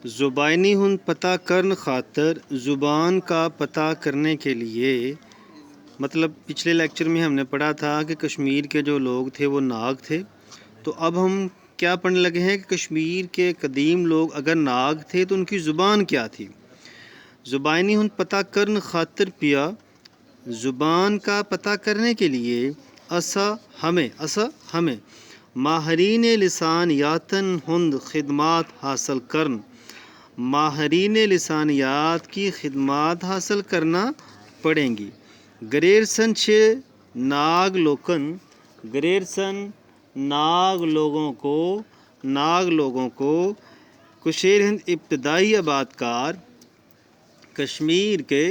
زبانی ہن پتہ کرن خاطر زبان کا پتہ کرنے کے لیے، مطلب پچھلے لیکچر میں ہم نے پڑھا تھا کہ کشمیر کے جو لوگ تھے وہ ناگ تھے. تو اب ہم کیا پڑھنے لگے ہیں کہ کشمیر کے قدیم لوگ اگر ناگ تھے تو ان کی زبان کیا تھی. زبانی ہن پتہ کرن خاطر پیا، زبان کا پتہ کرنے کے لیے اسا ہمیں ماہرین لسانیاتن ہند خدمات حاصل کرن، ماہرین لسانیات کی خدمات حاصل کرنا پڑیں گی. گریرسن چھ ناگ لوکن، گریرسن ناگ لوگوں کو کشیر ہند ابتدائی آباد کار، کشمیر کے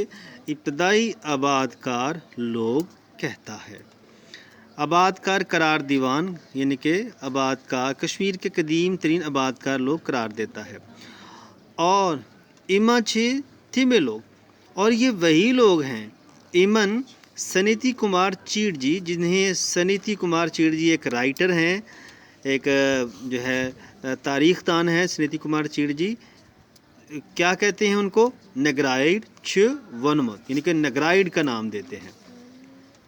ابتدائی آباد کار لوگ کہتا ہے. آباد کار قرار دیوان یعنی کہ آباد کار، کشمیر کے قدیم ترین آباد کار لوگ قرار دیتا ہے. اور اما چھ تھیمے لوگ، اور یہ وہی لوگ ہیں. ایمن سنیتی کمار چیڑ جی، جنہیں سنیتی کمار چیڑ جی ایک رائٹر ہیں، ایک جو ہے تاریخ دان ہے. سنیتی کمار چیڑ جی کیا کہتے ہیں ان کو؟ نگرائیڈ چھ ونمت، یعنی کہ نگرائیڈ کا نام دیتے ہیں.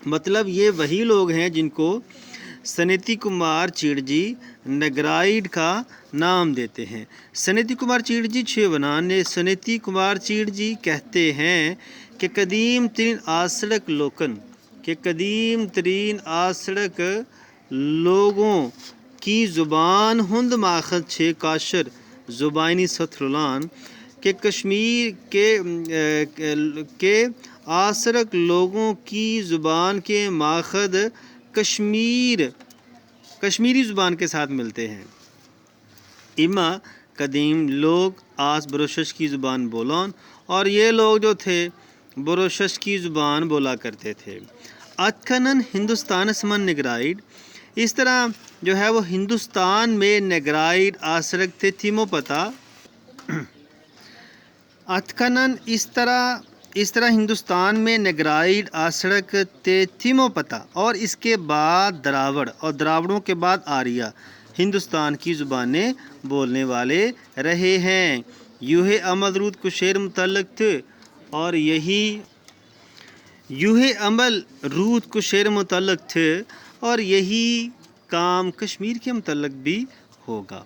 مطلب یہ وہی لوگ ہیں جن کو سنیتی کمار چیڑ جی نگرائیڈ کا نام دیتے ہیں. سنیتی کمار چیڑ جی چھ ونان نے سنیتی کمار چیڑ جی کہتے ہیں کہ قدیم ترین آسڑک لوکن، کہ قدیم ترین آسڑک لوگوں کی زبان ہند ماخذ چھ کاشر زبانی سترلان، کہ کشمیر کے آسرک لوگوں کی زبان کے ماخذ کشمیری زبان کے ساتھ ملتے ہیں. اما قدیم لوگ آس بروشش کی زبان بولون، اور یہ لوگ جو تھے بروشش کی زبان بولا کرتے تھے. اتکنن ہندوستان سمن نگرائیڈ، اس طرح جو ہے وہ ہندوستان میں نگرائیڈ آسرک تھے تھیمو پتہ. اتکنن اس طرح ہندوستان میں نگرائیڈ آسڑک تے تھیمو پتہ، اور اس کے بعد دراوڑ، اور دراوڑوں کے بعد آریہ ہندوستان کی زبانیں بولنے والے رہے ہیں. یوہ عمل رود کشیر متعلق تھے، اور یہی کام کشمیر کے متعلق بھی ہوگا.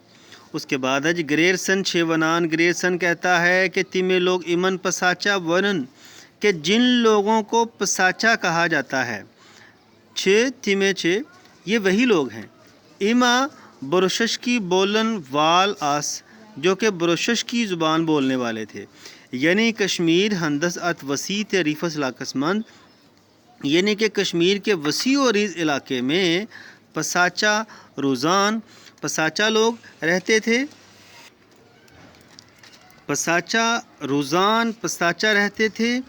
اس کے بعد ہے گریرسن چھ ونان، گریرسن کہتا ہے کہ تیمے لوگ امن پساچا ونن، کہ جن لوگوں کو پساچا کہا جاتا ہے. چھ تیمے چھ یہ وہی لوگ ہیں. اما بروشش کی بولن وال آس، جو کہ بروشش کی زبان بولنے والے تھے. یعنی کشمیر ہندس ات وسیع ریفس علاقس مند، یعنی کہ کشمیر کے وسیع و عریض علاقے میں پساچا لوگ رہتے تھے. پساچا رہتے تھے.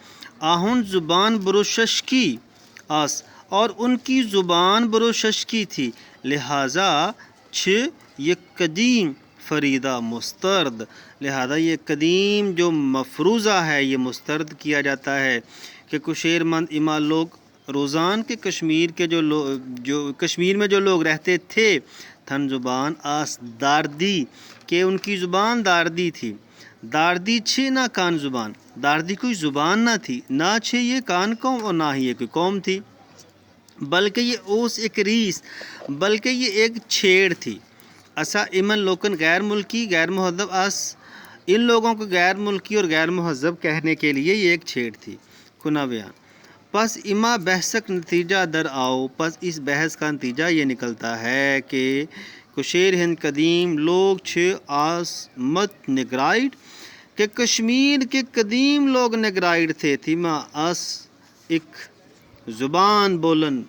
آہن زبان بروشش کی آس، اور ان کی زبان بروشش کی تھی. لہٰذا چھ یہ قدیم فریدہ مسترد، لہذا یہ قدیم جو مفروضہ ہے یہ مسترد کیا جاتا ہے کہ کشیر مند اما لوگ روزان کے کشمیر کے کشمیر میں جو لوگ رہتے تھے تھن زبان آس داردی، کہ ان کی زبان داردی تھی. داردی چھ نہ کان زبان، داردی کوئی زبان نہ تھی، نہ چھ یہ کان قوم اور نہ ہی یہ کوئی قوم تھی، بلکہ یہ اوس ایک ریس، بلکہ یہ ایک چھیڑ تھی. اسا امن لوکن غیر ملکی غیر مہذب آس، ان لوگوں کو غیر ملکی اور غیر مہذب کہنے کے لیے یہ ایک چھیڑ تھی. کنا بیان پس اما بحثک نتیجہ در آؤ، پس اس بحث کا نتیجہ یہ نکلتا ہے کہ کشیر ہند قدیم لوگ چھ آس مت نگرائیڈ، کہ کشمیر کے قدیم لوگ نگرائیڈ تھے. تھیما آس ایک زبان بولن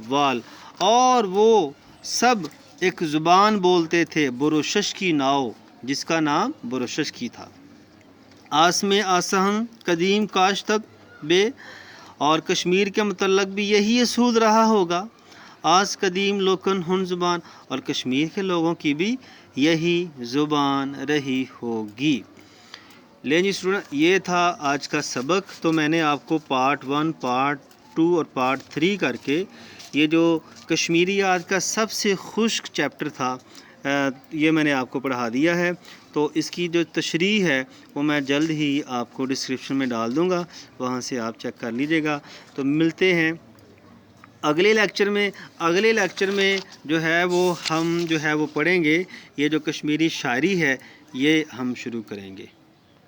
وال، اور وہ سب ایک زبان بولتے تھے بروشش کی ناؤ، جس کا نام بروشش کی تھا. آس میں آسہن قدیم کاشتک بے، اور کشمیر کے متعلق بھی یہی اصول رہا ہوگا. آس قدیم لوکن ہن زبان، اور کشمیر کے لوگوں کی بھی یہی زبان رہی ہوگی. لیں جی اسٹوڈنٹ، یہ تھا آج کا سبق. تو میں نے آپ کو پارٹ 1، پارٹ 2 اور پارٹ 3 کر کے یہ جو کشمیریات کا سب سے خشک چیپٹر تھا یہ میں نے آپ کو پڑھا دیا ہے، تو اس کی جو تشریح ہے وہ میں جلد ہی آپ کو ڈسکرپشن میں ڈال دوں گا، وہاں سے آپ چیک کر لیجیے گا۔ تو ملتے ہیں اگلے لیکچر میں جو ہے وہ ہم جو ہے وہ پڑھیں گے، یہ جو کشمیری شاعری ہے یہ ہم شروع کریں گے۔